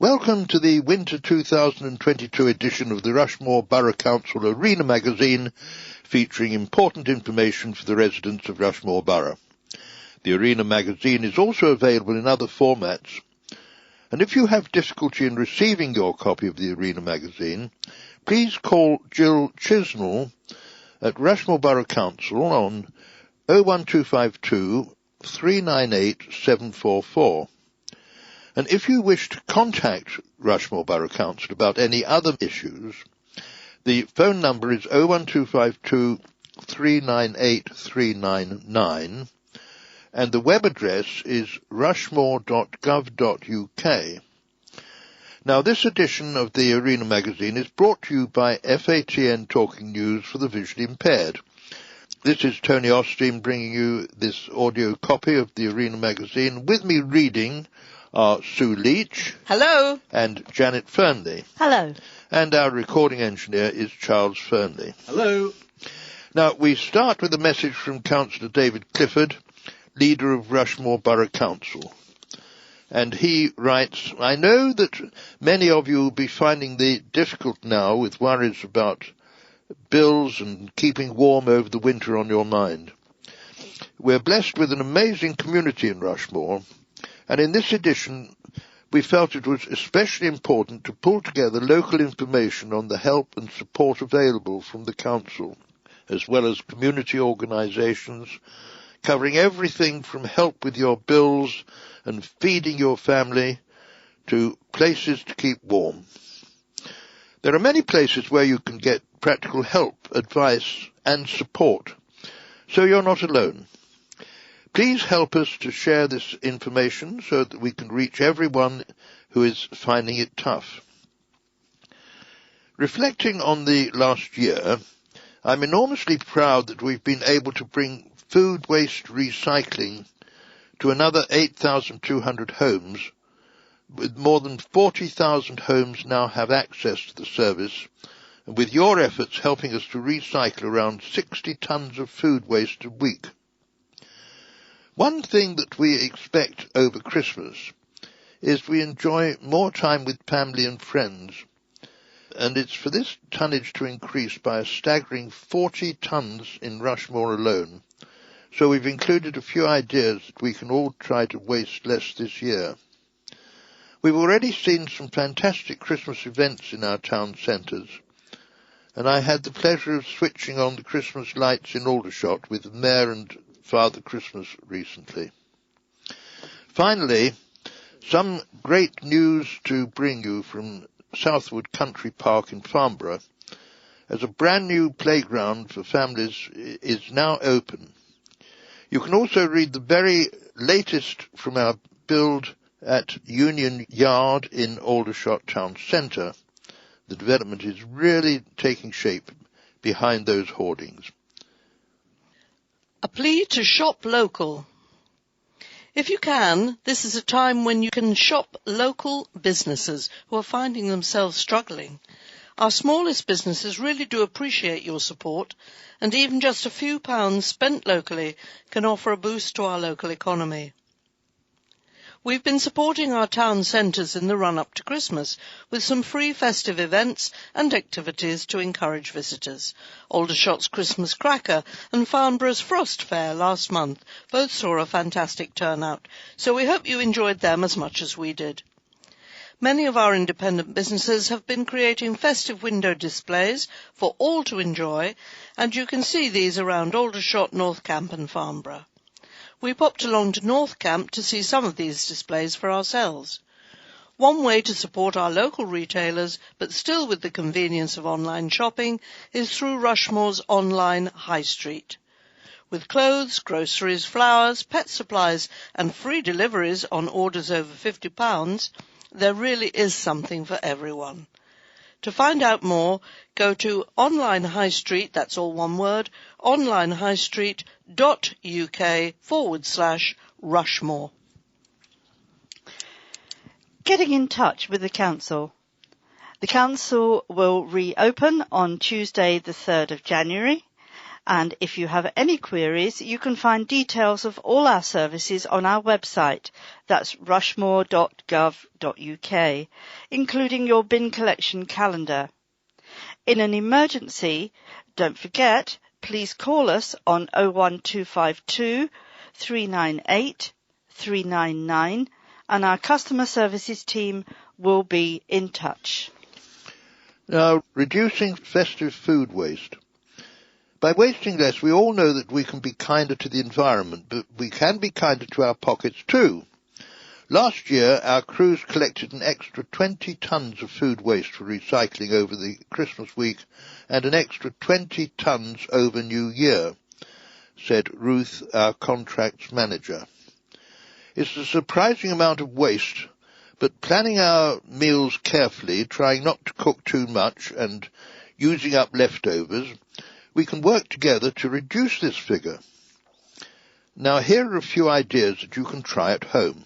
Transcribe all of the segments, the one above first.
Welcome to the Winter 2022 edition of the Rushmore Borough Council Arena magazine, featuring important information for the residents of Rushmore Borough. The Arena magazine is also available in other formats, and if you have difficulty in receiving your copy of the Arena magazine, please call Jill Chisnell at Rushmore Borough Council on 01252 398 744. And if you wish to contact Rushmore Borough Council about any other issues, the phone number is 01252 398 399, and the web address is rushmore.gov.uk. Now, this edition of the Arena magazine is brought to you by FATN Talking News for the Visually Impaired. This is Tony Osteen bringing you this audio copy of the Arena magazine. With me reading are Sue Leach. Hello. And Janet Fernley. Hello. And our recording engineer is Charles Fernley. Hello. Now, we start with a message from Councillor David Clifford, leader of Rushmore Borough Council. And he writes, I know that many of you will be finding it difficult now with worries about bills and keeping warm over the winter on your mind. We're blessed with an amazing community in Rushmore, and in this edition we felt it was especially important to pull together local information on the help and support available from the council, as well as community organisations, covering everything from help with your bills and feeding your family to places to keep warm. There are many places where you can get practical help, advice and support, so you're not alone. Please help us to share this information so that we can reach everyone who is finding it tough. Reflecting on the last year, I'm enormously proud that we've been able to bring food waste recycling to another 8,200 homes, with more than 40,000 homes now have access to the service, and with your efforts helping us to recycle around 60 tonnes of food waste a week. One thing that we expect over Christmas is we enjoy more time with family and friends, and it's for this tonnage to increase by a staggering 40 tonnes in Rushmore alone. So we've included a few ideas that we can all try to waste less this year. We've already seen some fantastic Christmas events in our town centres, and I had the pleasure of switching on the Christmas lights in Aldershot with the Mayor and Father Christmas recently. Finally, some great news to bring you from Southwood Country Park in Farnborough, as a brand new playground for families is now open. You can also read the very latest from our build at Union Yard in Aldershot Town Centre. The development is really taking shape behind those hoardings. A plea to shop local. If you can, this is a time when you can shop local businesses who are finding themselves struggling. Our smallest businesses really do appreciate your support, and even just a few pounds spent locally can offer a boost to our local economy. We've been supporting our town centres in the run-up to Christmas with some free festive events and activities to encourage visitors. Aldershot's Christmas Cracker and Farnborough's Frost Fair last month both saw a fantastic turnout, so we hope you enjoyed them as much as we did. Many of our independent businesses have been creating festive window displays for all to enjoy, and you can see these around Aldershot, North Camp and Farnborough. We popped along to North Camp to see some of these displays for ourselves. One way to support our local retailers, but still with the convenience of online shopping, is through Rushmore's online high street. With clothes, groceries, flowers, pet supplies and free deliveries on orders over £50, there really is something for everyone. To find out more, go to Online High Street, that's all one word, onlinehighstreet.uk/Rushmore. Getting in touch with the council. The council will reopen on Tuesday the 3rd of January, And if you have any queries, you can find details of all our services on our website. That's rushmore.gov.uk, including your bin collection calendar. In an emergency, don't forget, please call us on 01252 398 399 and our customer services team will be in touch. Now, reducing festive food waste. By wasting less, we all know that we can be kinder to the environment, but we can be kinder to our pockets too. Last year, our crews collected an extra 20 tons of food waste for recycling over the Christmas week and an extra 20 tons over New Year, said Ruth, our contracts manager. It's a surprising amount of waste, but planning our meals carefully, trying not to cook too much and using up leftovers, we can work together to reduce this figure. Now here are a few ideas that you can try at home.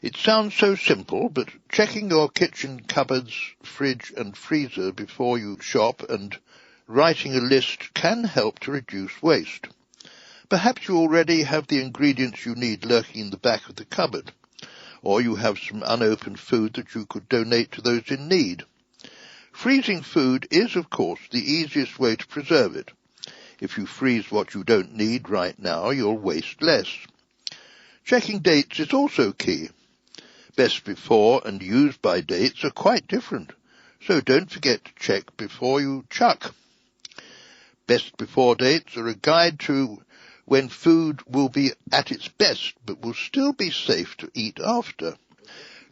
It sounds so simple, but checking your kitchen cupboards, fridge and freezer before you shop and writing a list can help to reduce waste. Perhaps you already have the ingredients you need lurking in the back of the cupboard, or you have some unopened food that you could donate to those in need. Freezing food is, of course, the easiest way to preserve it. If you freeze what you don't need right now, you'll waste less. Checking dates is also key. Best before and used by dates are quite different, so don't forget to check before you chuck. Best before dates are a guide to when food will be at its best but will still be safe to eat after.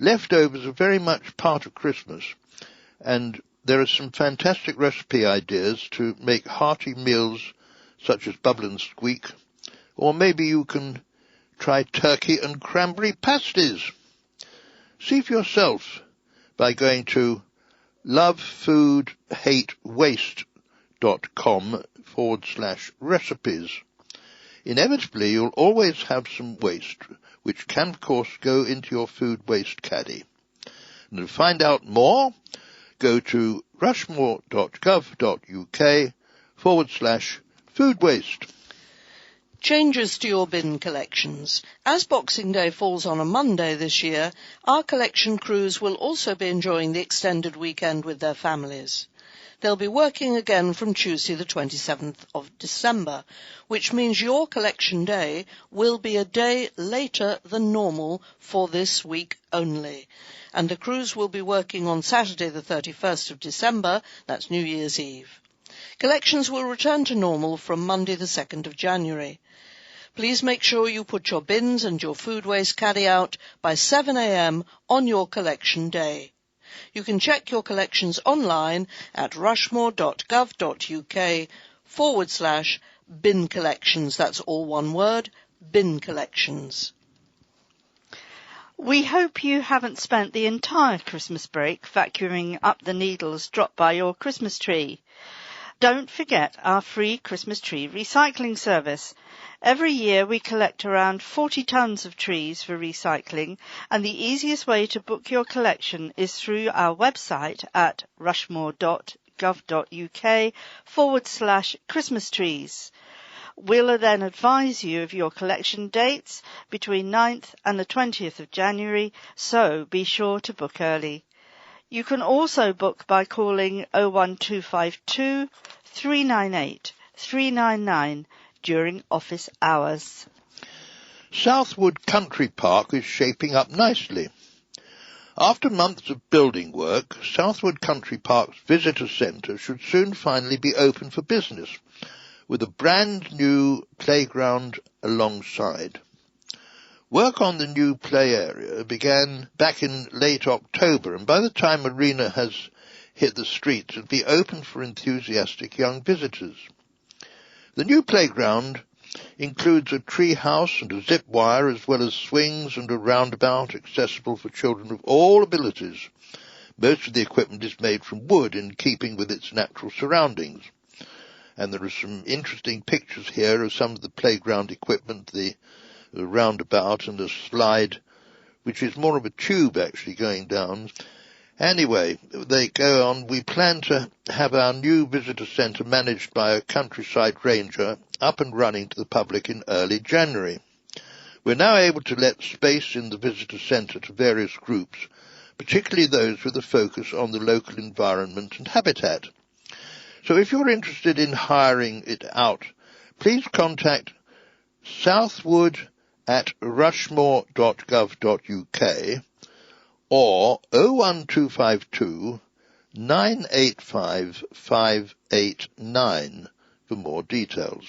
Leftovers are very much part of Christmas, and there are some fantastic recipe ideas to make hearty meals such as Bubble and Squeak, or maybe you can try turkey and cranberry pasties. See for yourself by going to lovefoodhatewaste.com/recipes. Inevitably, you'll always have some waste, which can, of course, go into your food waste caddy. And to find out more, go to rushmore.gov.uk/food waste. Changes to your bin collections. As Boxing Day falls on a Monday this year, our collection crews will also be enjoying the extended weekend with their families. They'll be working again from Tuesday the 27th of December, which means your collection day will be a day later than normal for this week only. And the crews will be working on Saturday the 31st of December, that's New Year's Eve. Collections will return to normal from Monday the 2nd of January. Please make sure you put your bins and your food waste caddy out by 7 a.m. on your collection day. You can check your collections online at rushmore.gov.uk/bin collections. That's all one word, bin collections. We hope you haven't spent the entire Christmas break vacuuming up the needles dropped by your Christmas tree. Don't forget our free Christmas tree recycling service. Every year we collect around 40 tons of trees for recycling, and the easiest way to book your collection is through our website at rushmore.gov.uk/Christmas trees. We'll then advise you of your collection dates between 9th and the 20th of January, so be sure to book early. You can also book by calling 01252 398 399 during office hours. Southwood Country Park is shaping up nicely. After months of building work, Southwood Country Park's visitor centre should soon finally be open for business, with a brand new playground alongside. Work on the new play area began back in late October, and by the time Marina has hit the streets, it'll be open for enthusiastic young visitors. The new playground includes a tree house and a zip wire, as well as swings and a roundabout accessible for children of all abilities. Most of the equipment is made from wood in keeping with its natural surroundings. And there are some interesting pictures here of some of the playground equipment, the roundabout and the slide, which is more of a tube actually going down. Anyway, they go on, we plan to have our new visitor centre managed by a countryside ranger up and running to the public in early January. We're now able to let space in the visitor centre to various groups, particularly those with a focus on the local environment and habitat. So if you're interested in hiring it out, please contact southwood@rushmore.gov.uk or 01252 985 589 for more details.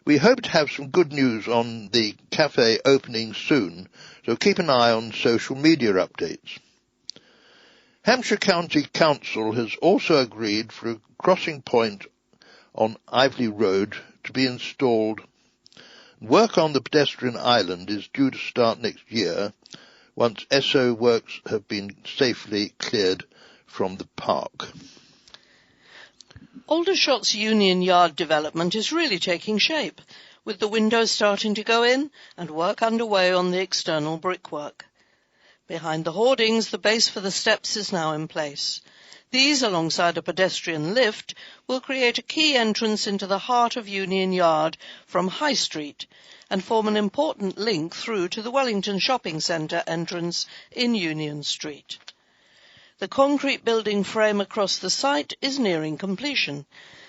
We hope to have some good news on the cafe opening soon, so keep an eye on social media updates. Hampshire County Council has also agreed for a crossing point on Iveley Road to be installed. Work on the pedestrian island is due to start next year once SO works have been safely cleared from the park. Aldershot's Union Yard development is really taking shape, with the windows starting to go in and work underway on the external brickwork. Behind the hoardings, the base for the steps is now in place. These, alongside a pedestrian lift, will create a key entrance into the heart of Union Yard from High Street and form an important link through to the Wellington Shopping Centre entrance in Union Street. The concrete building frame across the site is nearing completion,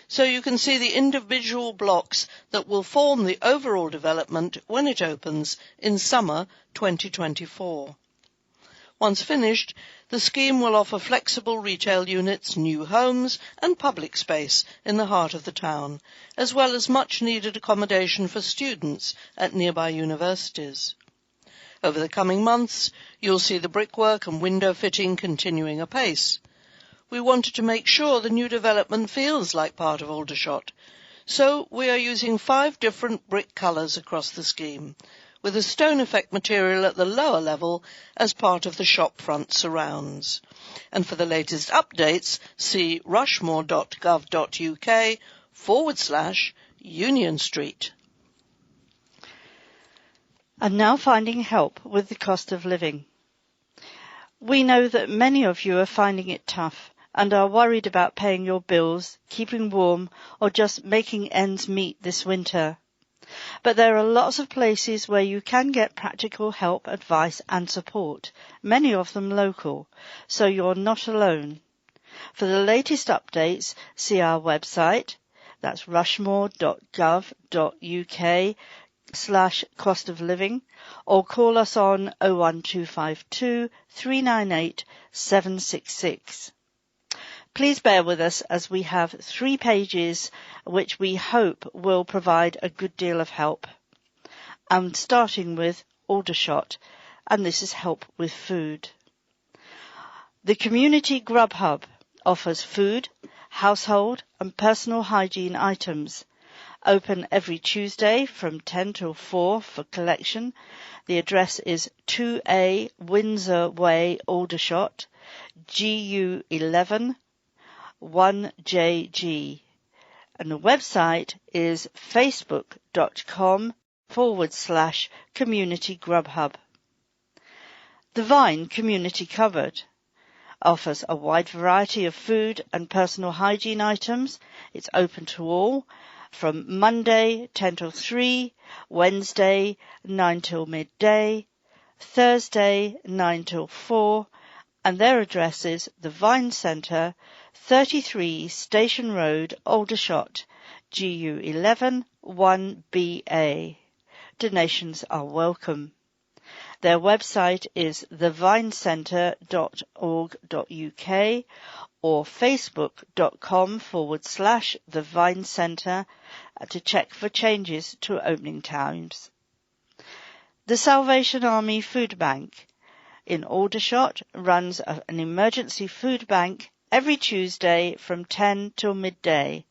so you can see the individual blocks that will form the overall development when it opens in summer 2024. Once finished, the scheme will offer flexible retail units, new homes and public space in the heart of the town, as well as much-needed accommodation for students at nearby universities. Over the coming months, you'll see the brickwork and window fitting continuing apace. We wanted to make sure the new development feels like part of Aldershot, so we are using 5 different brick colours across the scheme, with a stone effect material at the lower level as part of the shopfront surrounds. And for the latest updates, see rushmore.gov.uk/Union Street. And now finding help with the cost of living. We know that many of you are finding it tough and are worried about paying your bills, keeping warm, or just making ends meet this winter. But there are lots of places where you can get practical help, advice and support, many of them local, so you're not alone. For the latest updates, see our website, that's rushmore.gov.uk/cost of living, or call us on 01252 398 766. Please bear with us as we have 3 pages which we hope will provide a good deal of help. I'm starting with Aldershot, and this is help with food. The Community Grub Hub offers food, household and personal hygiene items. Open every Tuesday from 10 till 4 for collection. The address is 2A Windsor Way, Aldershot, GU11 1JG. And the website is facebook.com/community grub hub. The Vine Community Cupboard offers a wide variety of food and personal hygiene items. It's open to all from Monday 10 till 3, Wednesday 9 till midday, Thursday 9 till 4, and their address is the Vine Centre, 33 Station Road, Aldershot, GU11 1BA. Donations are welcome. Their website is thevinecentre.org.uk or facebook.com/thevinecentre to check for changes to opening times. The Salvation Army Food Bank in Aldershot runs an emergency food bank every Tuesday from 10 till midday,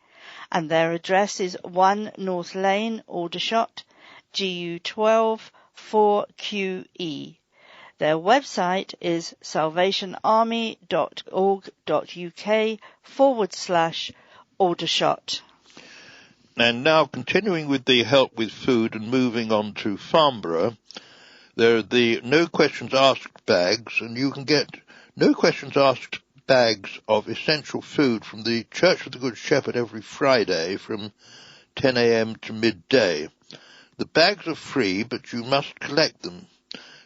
and their address is 1 North Lane, Aldershot, GU12 4QE. Their website is salvationarmy.org.uk/Aldershot. And now, continuing with the help with food and moving on to Farnborough, there are the no questions asked bags, and you can get No questions asked bags of essential food from the Church of the Good Shepherd every Friday from 10 a.m. to midday. The bags are free, but you must collect them.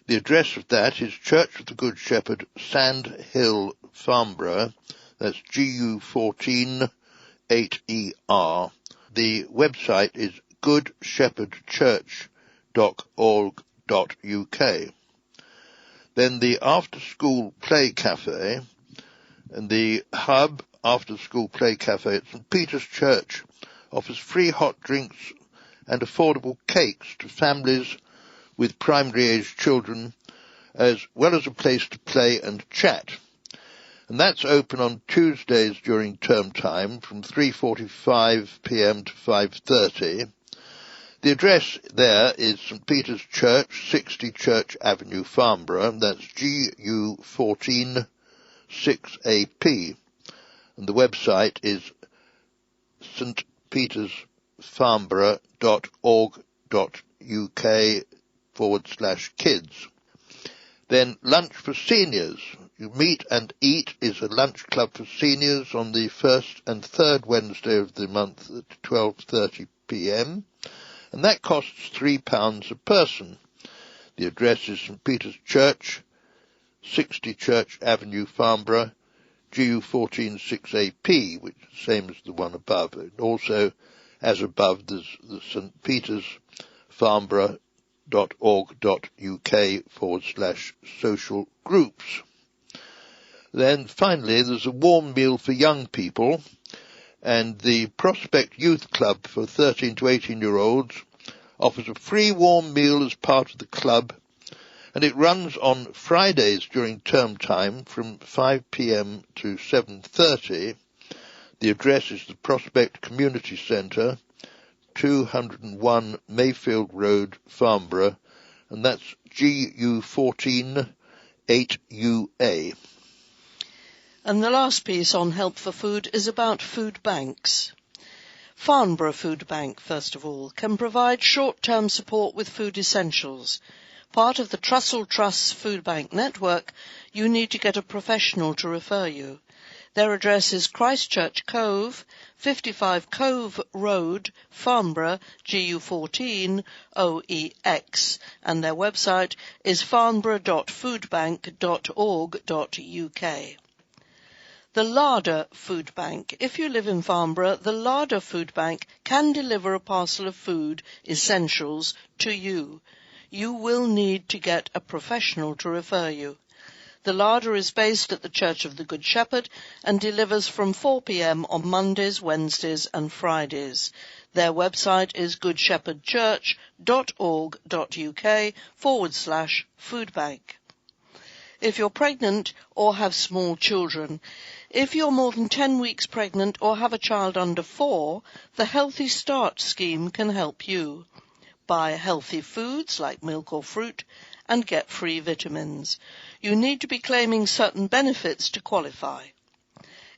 The address of that is Church of the Good Shepherd, Sand Hill, Farnborough. That's GU14 8ER. The website is goodshepherdchurch.org.uk. Then the after-school play cafe and the Hub after-school play cafe at St. Peter's Church offers free hot drinks and affordable cakes to families with primary-aged children, as well as a place to play and chat. And that's open on Tuesdays during term time from 3:45 p.m. to 5:30. The address there is St. Peter's Church, 60 Church Avenue, Farnborough. That's GU14 6AP. And the website is stpetersfarnborough.org.uk/kids. Then lunch for seniors. You Meet and Eat is a lunch club for seniors on the first and third Wednesday of the month at 12:30 p.m. and that costs £3 a person. The address is St. Peter's Church, 60 Church Avenue, Farnborough, GU14 6AP, which is the same as the one above. And also, as above, there's the St. Peter's Farnborough.org.uk/social groups. Then finally, there's a warm meal for young people, and the Prospect Youth Club for 13 to 18-year-olds offers a free warm meal as part of the club, and it runs on Fridays during term time from 5 p.m. to 7:30. The address is the Prospect Community Centre, 201 Mayfield Road, Farnborough, and that's GU14 8UA. And the last piece on Help for Food is about food banks. Farnborough Food Bank, first of all, can provide short-term support with food essentials. Part of the Trussell Trust's Food Bank network, you need to get a professional to refer you. Their address is Christchurch Cove, 55 Cove Road, Farnborough, GU14 OEX, and their website is farnborough.foodbank.org.uk. The Larder Food Bank. If you live in Farnborough, the Larder Food Bank can deliver a parcel of food essentials to you. You will need to get a professional to refer you. The Larder is based at the Church of the Good Shepherd and delivers from 4 p.m. on Mondays, Wednesdays and Fridays. Their website is goodshepherdchurch.org.uk/foodbank. If you're pregnant or have small children, if you're more than 10 weeks pregnant or have a child under 4, the Healthy Start scheme can help you. Buy healthy foods like milk or fruit and get free vitamins. You need to be claiming certain benefits to qualify.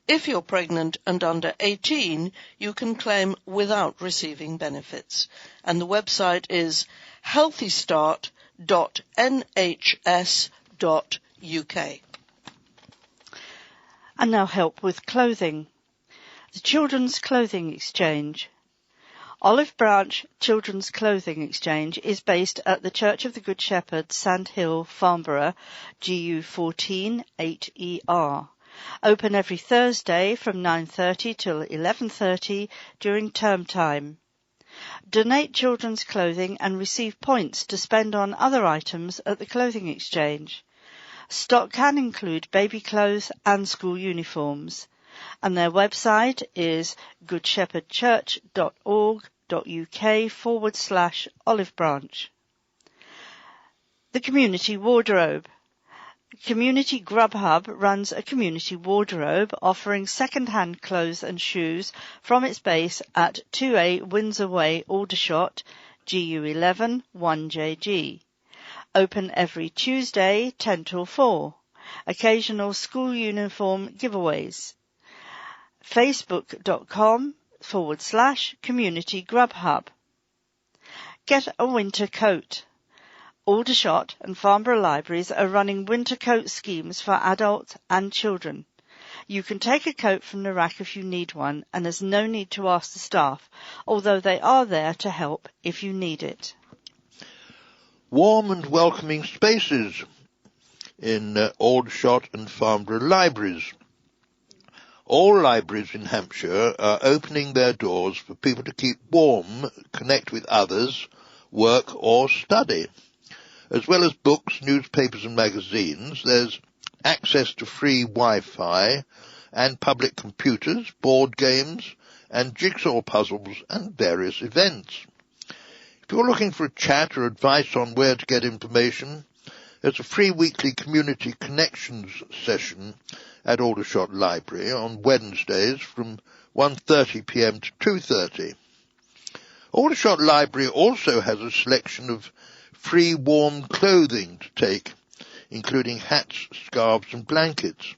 If you're pregnant and under 18, you can claim without receiving benefits. And the website is healthystart.nhs.uk. And now help with clothing. The Children's Clothing Exchange. Olive Branch Children's Clothing Exchange is based at the Church of the Good Shepherd, Sand Hill, Farnborough, GU14 8ER. Open every Thursday from 9:30 till 11:30 during term time. Donate children's clothing and receive points to spend on other items at the clothing exchange. Stock can include baby clothes and school uniforms, and their website is goodshepherdchurch.org.uk/Olive Branch. The Community Wardrobe. Community Grub Hub runs a community wardrobe offering second-hand clothes and shoes from its base at 2A Windsor Way, Aldershot, GU11 1JG. Open every Tuesday 10 till 4. Occasional school uniform giveaways. Facebook.com/Community Grub Hub. Get a winter coat. Aldershot and Farnborough Libraries are running winter coat schemes for adults and children. You can take a coat from the rack if you need one, and there's no need to ask the staff, although they are there to help if you need it. Warm and welcoming spaces in Aldershot and Farnborough Libraries. All libraries in Hampshire are opening their doors for people to keep warm, connect with others, work or study. As well as books, newspapers and magazines, there's access to free Wi-Fi and public computers, board games and jigsaw puzzles and various events. If you're looking for a chat or advice on where to get information, there's a free weekly community connections session at Aldershot Library on Wednesdays from 1:30 p.m. to 2:30. Aldershot Library also has a selection of free warm clothing to take, including hats, scarves and blankets.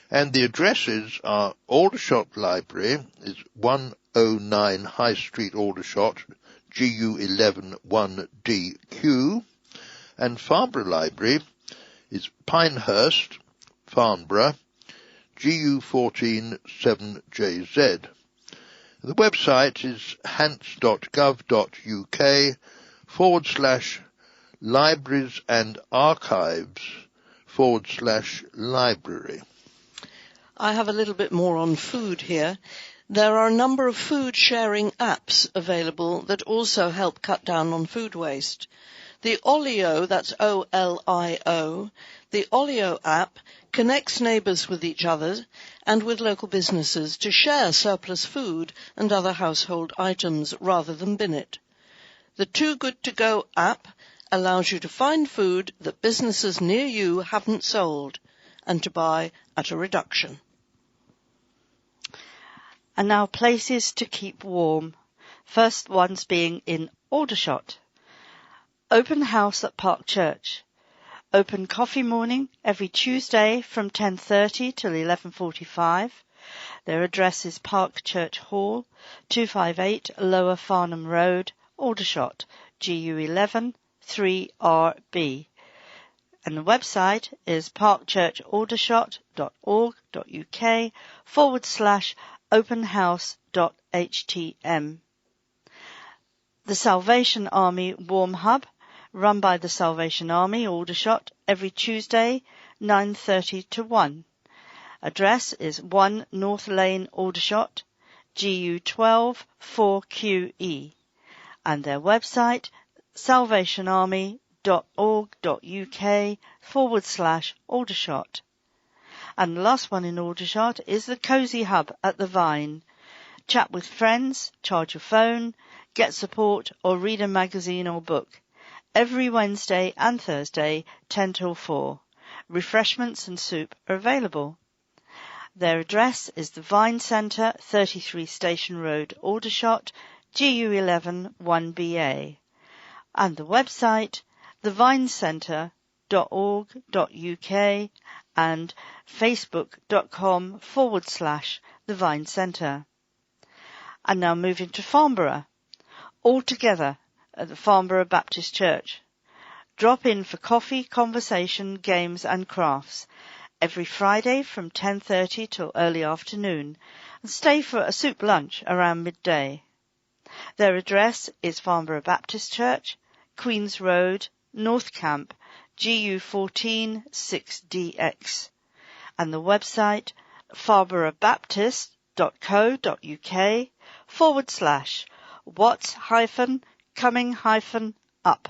And the addresses are Aldershot Library is 109 High Street, Aldershot, GU11 1DQ, and Farnborough Library is Pinehurst, Farnborough, GU14 7JZ. The website is hants.gov.uk/libraries and archives/library. I have a little bit more on food here. There are a number of food sharing apps available that also help cut down on food waste. The Olio, that's O-L-I-O, the Olio app connects neighbours with each other and with local businesses to share surplus food and other household items rather than bin it. The Too Good To Go app allows you to find food that businesses near you haven't sold and to buy at a reduction. And now places to keep warm. First ones being in Aldershot. Open house at Park Church. Open coffee morning every Tuesday from 10:30 till 11:45. Their address is Park Church Hall, 258 Lower Farnham Road, Aldershot, GU11 3RB. And the website is parkchurchaldershot.org.uk/openhouse.htm. The Salvation Army Warm Hub, run by the Salvation Army, Aldershot, every Tuesday, 9:30 to 1. Address is 1 North Lane, Aldershot, GU12 4QE. And their website, salvationarmy.org.uk/Aldershot. And the last one in Aldershot is the Cozy Hub at the Vine. Chat with friends, charge your phone, get support or read a magazine or book. Every Wednesday and Thursday, 10 till 4. Refreshments and soup are available. Their address is the Vine Centre, 33 Station Road, Aldershot, GU11 1BA. And the website, thevinecentre.org.uk and facebook.com/The Vine Centre. And now moving to Farnborough. All together at the Farnborough Baptist Church. Drop in for coffee, conversation, games and crafts every Friday from 10:30 till early afternoon and stay for a soup lunch around midday. Their address is Farnborough Baptist Church, Queen's Road, North Camp, GU14 6DX. And the website farnboroughbaptist.co.uk/what's-coming-up.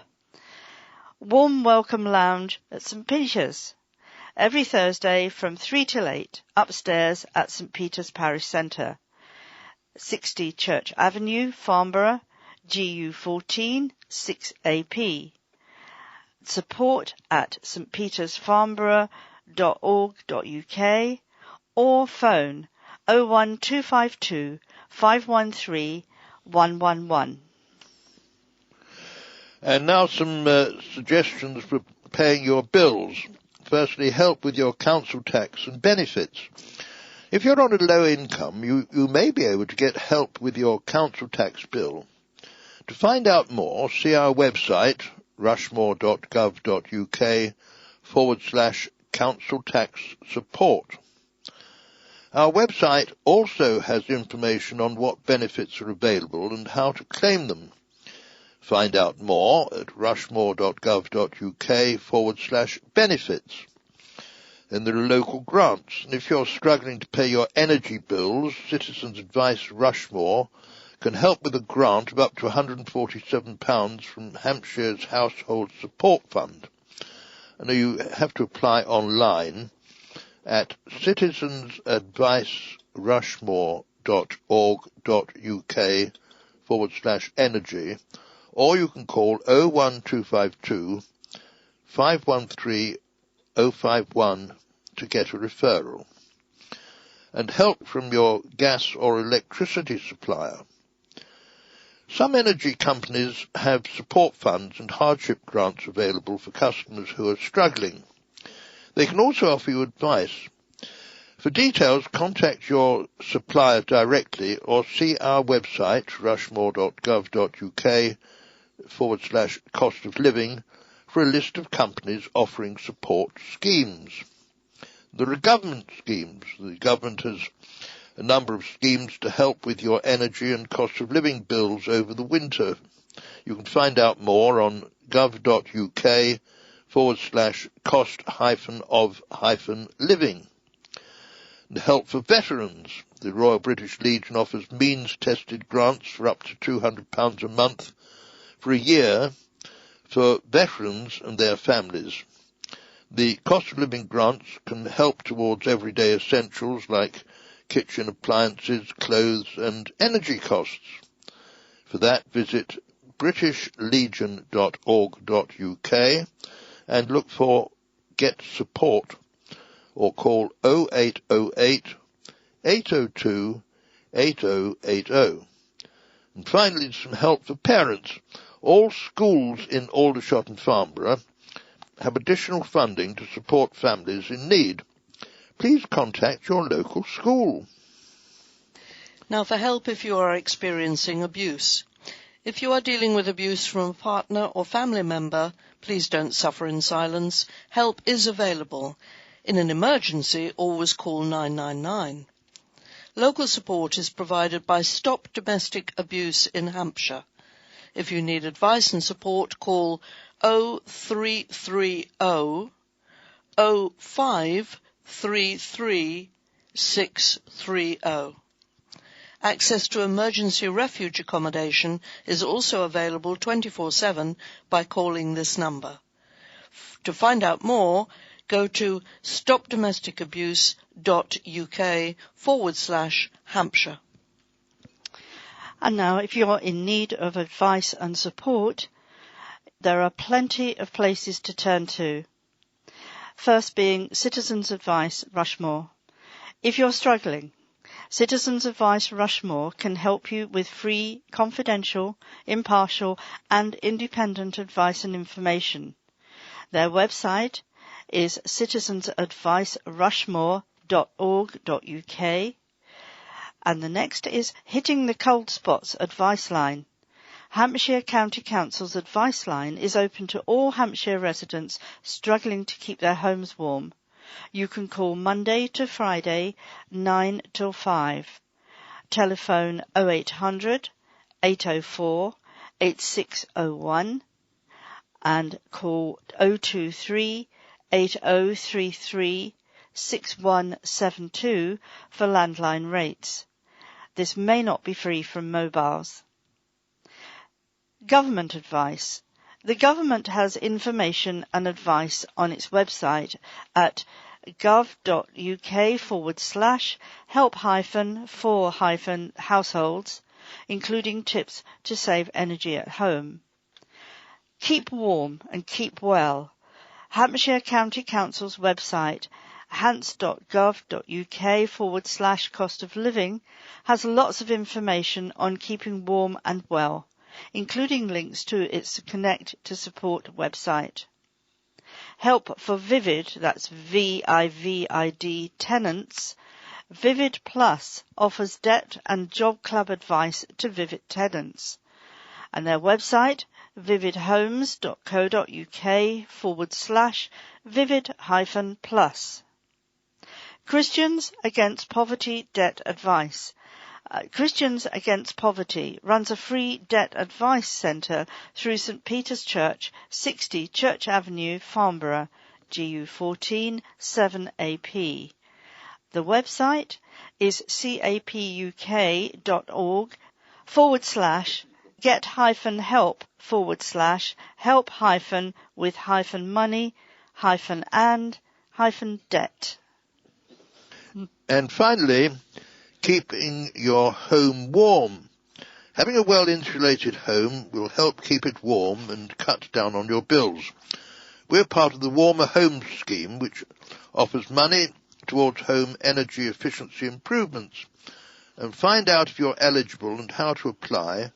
Warm welcome lounge at St. Peter's. Every Thursday from 3 till 8 upstairs at St. Peter's Parish Centre. 60 Church Avenue, Farnborough, GU14 6AP. Support at stpetersfarnborough.org.uk or phone 01252 513 111. And now some suggestions for paying your bills. Firstly, help with your council tax and benefits. If you're on a low income, you may be able to get help with your council tax bill. To find out more, see our website, rushmore.gov.uk/council tax support. Our website also has information on what benefits are available and how to claim them. Find out more at rushmore.gov.uk/benefits. And there are local grants, and if you're struggling to pay your energy bills, Citizens Advice Rushmore can help with a grant of up to £147 from Hampshire's Household Support Fund. And you have to apply online at citizensadvicerushmore.org.uk/energy, or you can call 01252 513 051 to get a referral. And help from your gas or electricity supplier. Some energy companies have support funds and hardship grants available for customers who are struggling. They can also offer you advice. For details, contact your supplier directly or see our website, rushmore.gov.uk/cost of living, for a list of companies offering support schemes. There are government schemes. The government has a number of schemes to help with your energy and cost of living bills over the winter. You can find out more on gov.uk/cost-of-living. And help for veterans. The Royal British Legion offers means-tested grants for up to £200 a month for a year for veterans and their families. The cost of living grants can help towards everyday essentials like kitchen appliances, clothes and energy costs. For that, visit britishlegion.org.uk and look for Get Support or call 0808 802 8080. And finally, some help for parents. All schools in Aldershot and Farnborough have additional funding to support families in need. Please contact your local school. Now for help if you are experiencing abuse. If you are dealing with abuse from a partner or family member, please don't suffer in silence. Help is available. In an emergency, always call 999. Local support is provided by Stop Domestic Abuse in Hampshire. If you need advice and support, call 0330 0533 630. Access to emergency refuge accommodation is also available 24/7 by calling this number. To find out more, go to stopdomesticabuse.uk/Hampshire. And now, if you're in need of advice and support, there are plenty of places to turn to. First being Citizens Advice Rushmore. If you're struggling, Citizens Advice Rushmore can help you with free, confidential, impartial and independent advice and information. Their website is citizensadvicerushmore.org.uk. And the next is Hitting the Cold Spots Advice Line. Hampshire County Council's advice line is open to all Hampshire residents struggling to keep their homes warm. You can call Monday to Friday, 9 till 5. Telephone 0800 804 8601 and call 023 8033 6172 for landline rates. This may not be free from mobiles. Government advice. The government has information and advice on its website at gov.uk/help-for-households, including tips to save energy at home. Keep warm and keep well. Hampshire County Council's website, hants.gov.uk/cost of living, has lots of information on keeping warm and well, including links to its Connect to Support website. Help for Vivid, that's VIVID tenants. Vivid Plus offers debt and job club advice to Vivid tenants. And their website, vividhomes.co.uk/vivid-plus. Christians Against Poverty Debt Advice. Christians Against Poverty runs a free debt advice centre through St Peter's Church, 60 Church Avenue, Farnborough, GU14 7AP. The website is capuk.org/get-help/with-money-and-debt. And finally, keeping your home warm. Having a well-insulated home will help keep it warm and cut down on your bills. We're part of the Warmer Homes Scheme, which offers money towards home energy efficiency improvements. And find out if you're eligible and how to apply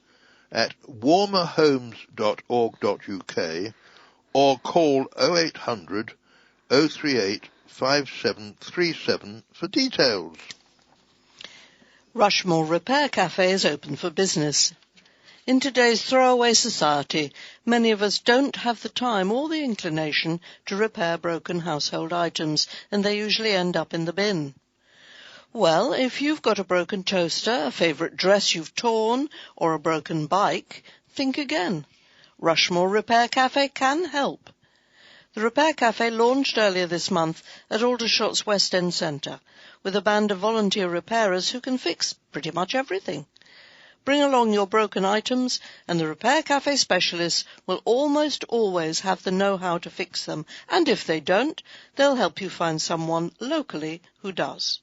at warmerhomes.org.uk or call 0800 038 5737 for details. Rushmore Repair Cafe is open for business. In today's throwaway society, many of us don't have the time or the inclination to repair broken household items, and they usually end up in the bin. Well, if you've got a broken toaster, a favourite dress you've torn, or a broken bike, think again. Rushmore Repair Cafe can help. The Repair Cafe launched earlier this month at Aldershot's West End Centre, with a band of volunteer repairers who can fix pretty much everything. Bring along your broken items, and the Repair Cafe specialists will almost always have the know-how to fix them, and if they don't, they'll help you find someone locally who does.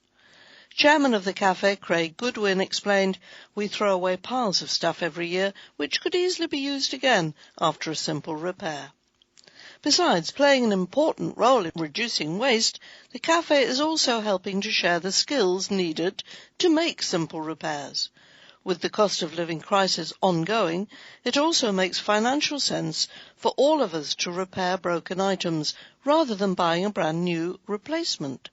Chairman of the cafe, Craig Goodwin, explained, "We throw away piles of stuff every year, which could easily be used again after a simple repair." Besides playing an important role in reducing waste, the cafe is also helping to share the skills needed to make simple repairs. With the cost of living crisis ongoing, it also makes financial sense for all of us to repair broken items rather than buying a brand new replacement.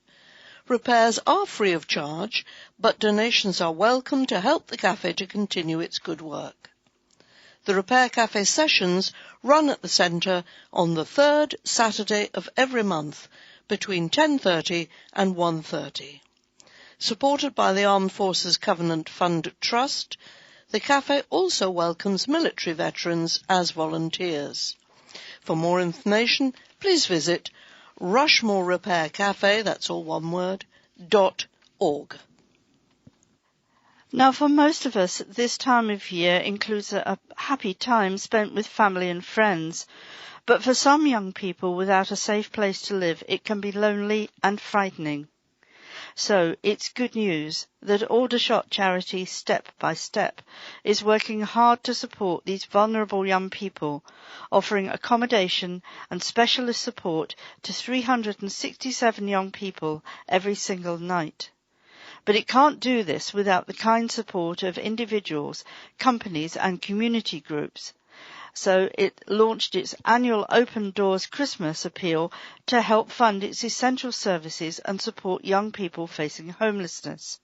Repairs are free of charge, but donations are welcome to help the cafe to continue its good work. The Repair Cafe sessions run at the centre on the third Saturday of every month between 10:30 and 1:30. Supported by the Armed Forces Covenant Fund Trust, the cafe also welcomes military veterans as volunteers. For more information, please visit Rushmore Repair Cafe, that's all one word, .org. Now, for most of us, this time of year includes a happy time spent with family and friends. But for some young people without a safe place to live, it can be lonely and frightening. So it's good news that Aldershot charity Step by Step is working hard to support these vulnerable young people, offering accommodation and specialist support to 367 young people every single night. But it can't do this without the kind support of individuals, companies and community groups. So it launched its annual Open Doors Christmas appeal to help fund its essential services and support young people facing homelessness.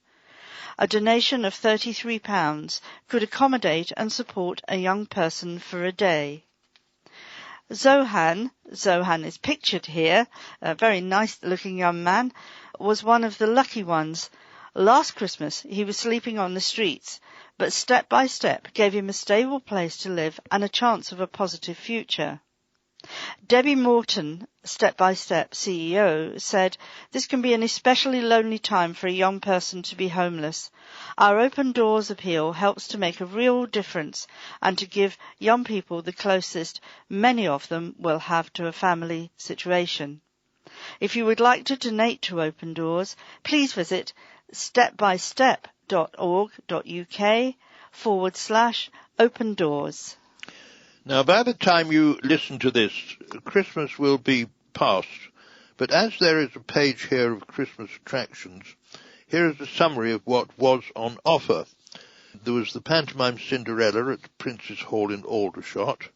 A donation of £33 could accommodate and support a young person for a day. Zohan is pictured here, a very nice-looking young man, was one of the lucky ones. Last Christmas he was sleeping on the streets, but Step by Step gave him a stable place to live and a chance of a positive future. Debbie Morton, Step by Step CEO, said, "This can be an especially lonely time for a young person to be homeless. Our Open Doors appeal helps to make a real difference and to give young people the closest many of them will have to a family situation." If you would like to donate to Open Doors, please visit stepbystep.org.uk/Open Doors. Now, by the time you listen to this, Christmas will be past, but as there is a page here of Christmas attractions, here is a summary of what was on offer. There was the pantomime Cinderella at Prince's Hall in Aldershot,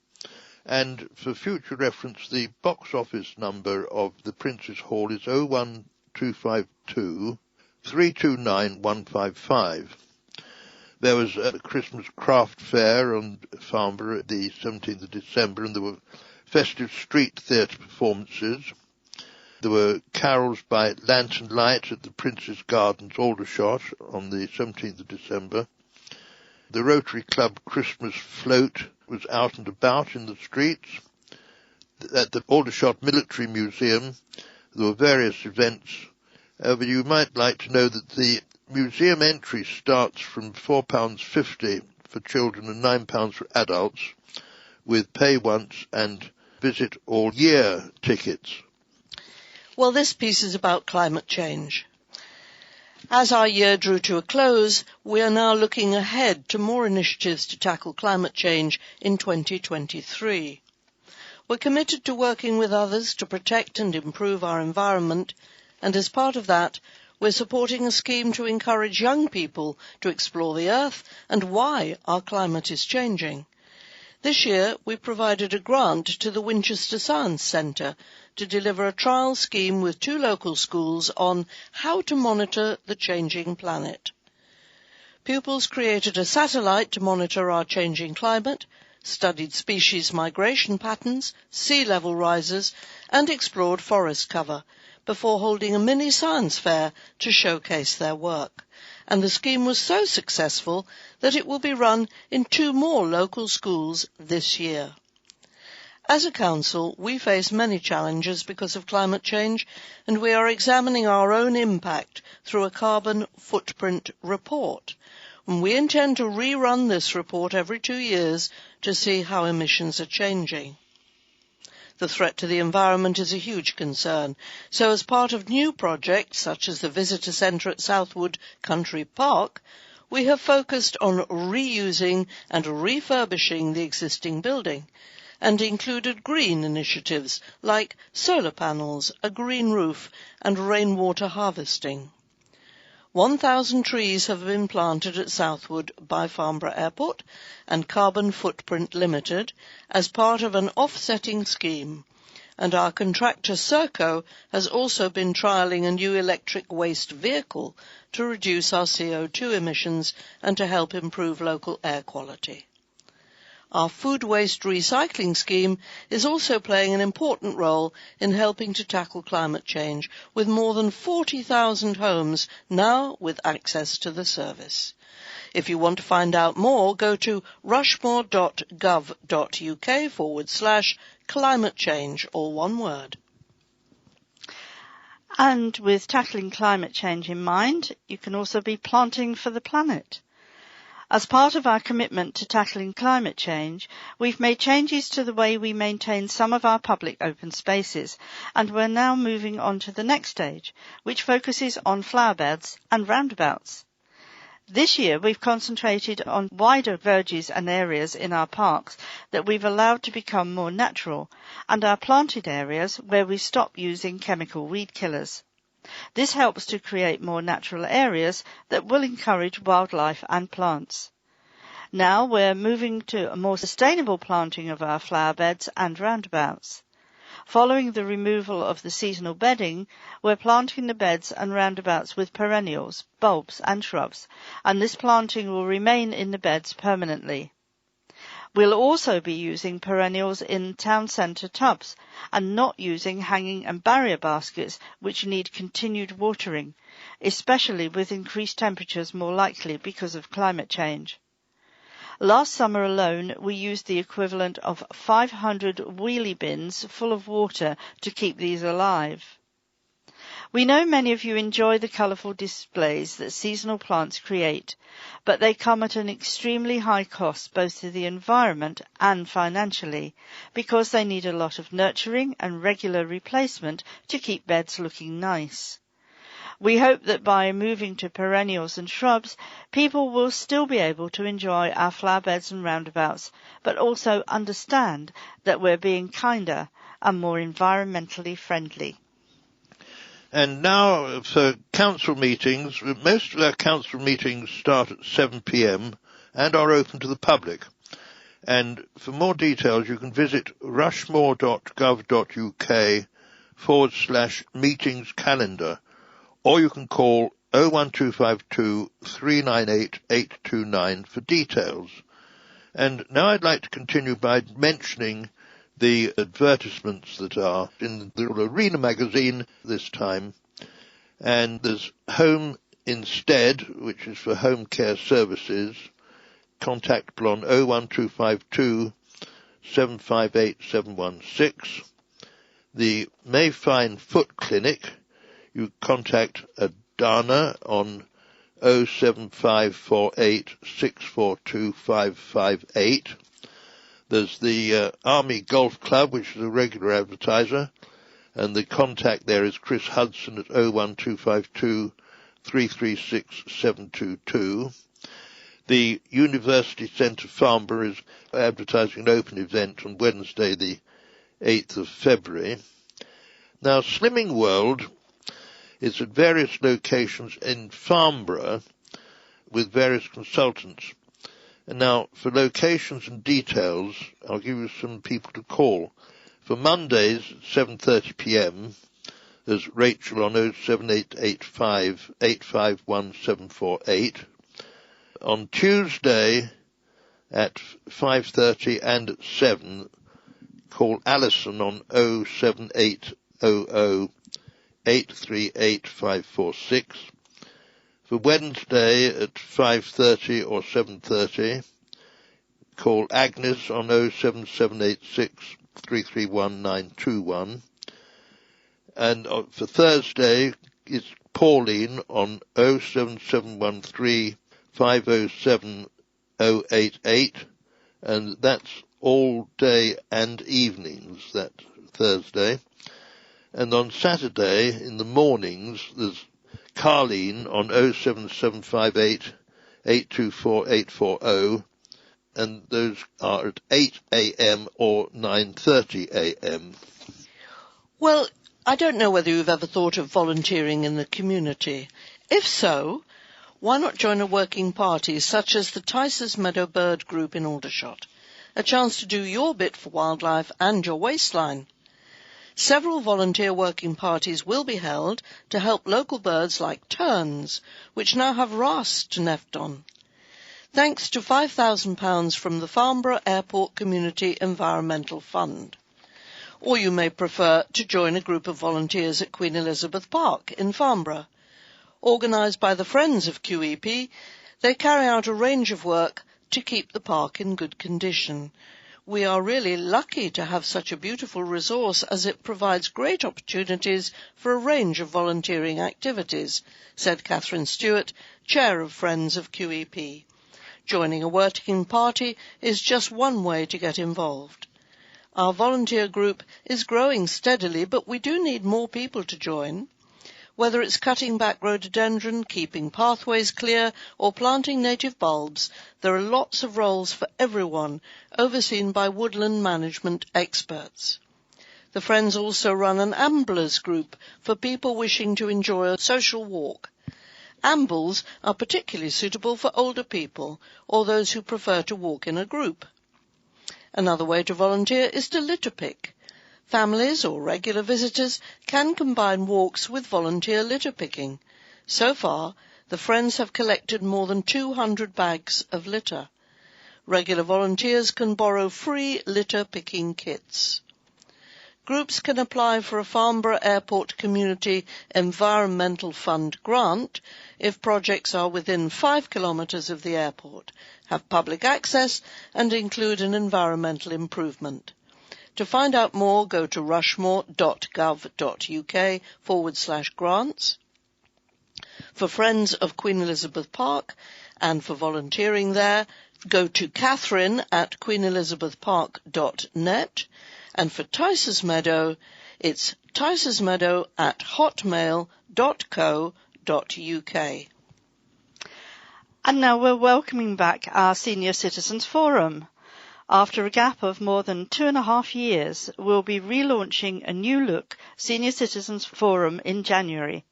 and for future reference, the box office number of the Prince's Hall is 01252 329 155. There was a Christmas craft fair on Farnborough at the 17th of December, and there were festive street theatre performances. There were carols by Lantern Light at the Prince's Gardens, Aldershot, on the 17th of December. The Rotary Club Christmas float was out and about in the streets. At the Aldershot Military Museum, there were various events. But you might like to know that the museum entry starts from £4.50 for children and £9 for adults, with pay once and visit all year tickets. Well, this piece is about climate change. As our year drew to a close, we are now looking ahead to more initiatives to tackle climate change in 2023. We're committed to working with others to protect and improve our environment, and as part of that, we're supporting a scheme to encourage young people to explore the Earth and why our climate is changing. This year, we provided a grant to the Winchester Science Centre to deliver a trial scheme with 2 local schools on how to monitor the changing planet. Pupils created a satellite to monitor our changing climate, studied species migration patterns, sea level rises, and explored forest cover, before holding a mini science fair to showcase their work. And the scheme was so successful that it will be run in 2 more local schools this year. As a council, we face many challenges because of climate change, and we are examining our own impact through a carbon footprint report. And we intend to rerun this report every 2 years to see how emissions are changing. The threat to the environment is a huge concern, so as part of new projects such as the visitor centre at Southwood Country Park, we have focused on reusing and refurbishing the existing building and included green initiatives like solar panels, a green roof and rainwater harvesting. 1,000 trees have been planted at Southwood by Farnborough Airport and Carbon Footprint Limited as part of an offsetting scheme, and our contractor Serco has also been trialling a new electric waste vehicle to reduce our CO2 emissions and to help improve local air quality. Our food waste recycling scheme is also playing an important role in helping to tackle climate change, with more than 40,000 homes now with access to the service. If you want to find out more, go to rushmore.gov.uk/climate change, all one word. And with tackling climate change in mind, you can also be planting for the planet. As part of our commitment to tackling climate change, we've made changes to the way we maintain some of our public open spaces, and we're now moving on to the next stage, which focuses on flower beds and roundabouts. This year we've concentrated on wider verges and areas in our parks that we've allowed to become more natural, and our planted areas where we stop using chemical weed killers. This helps to create more natural areas that will encourage wildlife and plants. Now we're moving to a more sustainable planting of our flower beds and roundabouts. Following the removal of the seasonal bedding, we're planting the beds and roundabouts with perennials, bulbs and shrubs, and this planting will remain in the beds permanently. We'll also be using perennials in town centre tubs and not using hanging and barrier baskets which need continued watering, especially with increased temperatures more likely because of climate change. Last summer alone, we used the equivalent of 500 wheelie bins full of water to keep these alive. We know many of you enjoy the colourful displays that seasonal plants create, but they come at an extremely high cost both to the environment and financially, because they need a lot of nurturing and regular replacement to keep beds looking nice. We hope that by moving to perennials and shrubs, people will still be able to enjoy our flower beds and roundabouts, but also understand that we're being kinder and more environmentally friendly. And now for council meetings. Most of our council meetings start at 7 p.m. and are open to the public. And for more details, you can visit rushmore.gov.uk/meetings calendar, or you can call 01252 398 829 for details. And now I'd like to continue by mentioning the advertisements that are in the Arena magazine this time. And there's Home Instead, which is for home care services. Contact on 01252 758 716. The Mayfine Foot Clinic, you contact Dana on 07548 642 558. There's the Army Golf Club, which is a regular advertiser, and the contact there is Chris Hudson at 01252 336 722. The University Centre Farnborough is advertising an open event on Wednesday the 8th of February. Now, Slimming World is at various locations in Farnborough with various consultants. And now, for locations and details, I'll give you some people to call. For Mondays at 7:30 p.m, there's Rachel on 07885 851 748. On Tuesday at 5:30 and at 7, call Alison on 07800 838 546. For Wednesday at 5:30 or 7:30, call Agnes on 07786 331 921. And for Thursday, it's Pauline on 07713 507 088, and that's all day and evenings, that Thursday. And on Saturday, in the mornings, there's Carleen on 07758 824 840, and those are at 8 a.m. or 9:30 a.m. Well, I don't know whether you've ever thought of volunteering in the community. If so, why not join a working party such as the Ticehurst Meadow Bird Group in Aldershot? A chance to do your bit for wildlife and your waistline. Several volunteer working parties will be held to help local birds like terns, which now have wrasse to nest on. Thanks to £5,000 from the Farnborough Airport Community Environmental Fund. Or you may prefer to join a group of volunteers at Queen Elizabeth Park in Farnborough. Organised by the Friends of QEP, they carry out a range of work to keep the park in good condition. We are really lucky to have such a beautiful resource, as it provides great opportunities for a range of volunteering activities, said Catherine Stewart, Chair of Friends of QEP. Joining a working party is just one way to get involved. Our volunteer group is growing steadily, but we do need more people to join. Whether it's cutting back rhododendron, keeping pathways clear, or planting native bulbs, there are lots of roles for everyone, overseen by woodland management experts. The Friends also run an amblers group for people wishing to enjoy a social walk. Ambles are particularly suitable for older people or those who prefer to walk in a group. Another way to volunteer is to litter pick. Families or regular visitors can combine walks with volunteer litter picking. So far, the Friends have collected more than 200 bags of litter. Regular volunteers can borrow free litter picking kits. Groups can apply for a Farnborough Airport Community Environmental Fund grant if projects are within 5 kilometres of the airport, have public access and include an environmental improvement. To find out more, go to rushmore.gov.uk/grants. For Friends of Queen Elizabeth Park and for volunteering there, go to catherine@queenelizabethpark.net. And for Ticehurst Meadow, it's ticehurstmeadow@hotmail.co.uk. And now we're welcoming back our Senior Citizens Forum. After a gap of more than 2.5 years, we'll be relaunching a new look Senior Citizens Forum in January.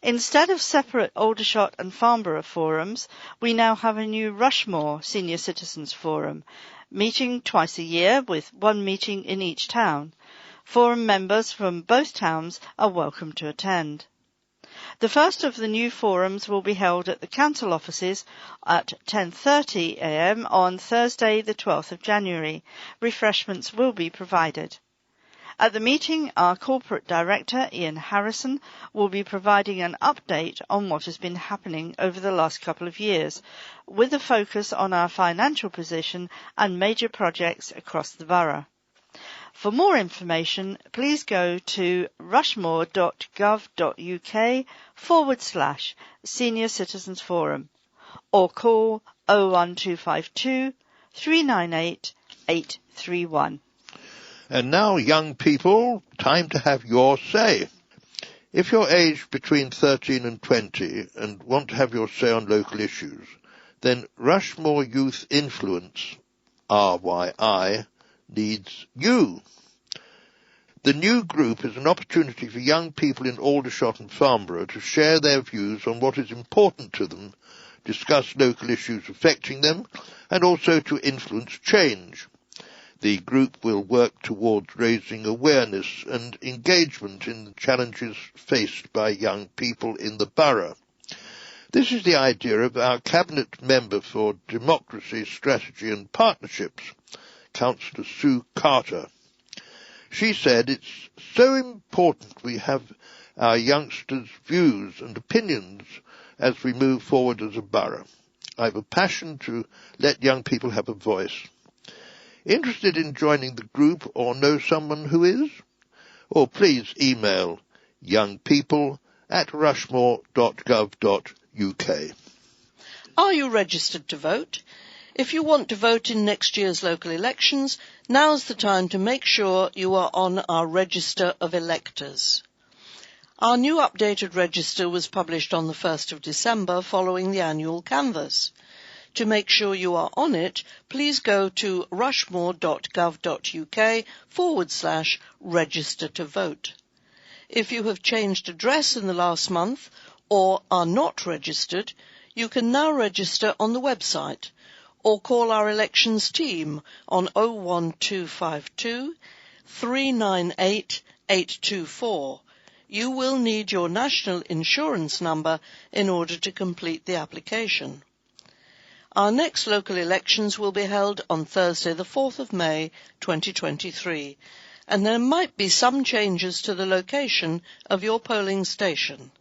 Instead of separate Aldershot and Farnborough forums, we now have a new Rushmore Senior Citizens Forum, meeting twice a year with one meeting in each town. Forum members from both towns are welcome to attend. The first of the new forums will be held at the council offices at 10:30 a.m. on Thursday the 12th of January. Refreshments will be provided. At the meeting, our Corporate Director, Ian Harrison, will be providing an update on what has been happening over the last couple of years, with a focus on our financial position and major projects across the borough. For more information, please go to rushmore.gov.uk/Senior Citizens Forum or call 01252 398 831. And now, young people, time to have your say. If you're aged between 13 and 20 and want to have your say on local issues, then Rushmore Youth Influence, RYI, needs you. The new group is an opportunity for young people in Aldershot and Farnborough to share their views on what is important to them, discuss local issues affecting them, and also to influence change. The group will work towards raising awareness and engagement in the challenges faced by young people in the borough. This is the idea of our Cabinet Member for Democracy, Strategy and Partnerships, Councillor Sue Carter. She said it's so important we have our youngsters' views and opinions as we move forward as a borough. I have a passion to let young people have a voice. Interested in joining the group or know someone who is? Or please email youngpeople@rushmore.gov.uk. Are you registered to vote? If you want to vote in next year's local elections, now's the time to make sure you are on our register of electors. Our new updated register was published on the 1st of December following the annual canvass. To make sure you are on it, please go to rushmore.gov.uk/register to vote. If you have changed address in the last month or are not registered, you can now register on the website or call our elections team on 01252 398 824. You will need your national insurance number in order to complete the application. Our next local elections will be held on Thursday the 4th of May 2023, and there might be some changes to the location of your polling station.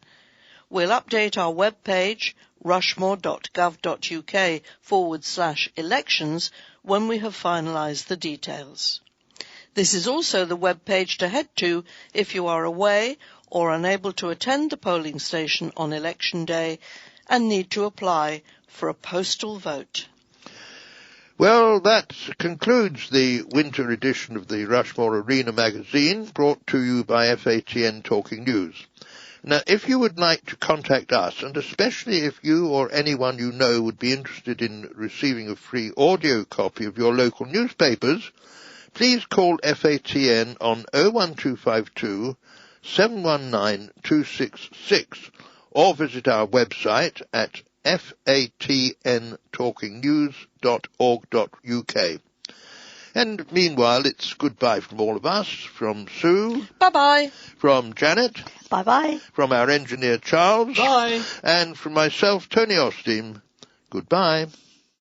We'll update our web page, rushmore.gov.uk/elections, when we have finalised the details. This is also the web page to head to if you are away or unable to attend the polling station on election day and need to apply for a postal vote. Well, that concludes the winter edition of the Rushmore Arena magazine, brought to you by FATN Talking News. Now, if you would like to contact us, and especially if you or anyone you know would be interested in receiving a free audio copy of your local newspapers, please call FATN on 01252 719 266 or visit our website at fatntalkingnews.org.uk. And meanwhile, it's goodbye from all of us, from Sue. Bye-bye. From Janet. Bye-bye. From our engineer, Charles. Bye. And from myself, Tony Osteen. Goodbye.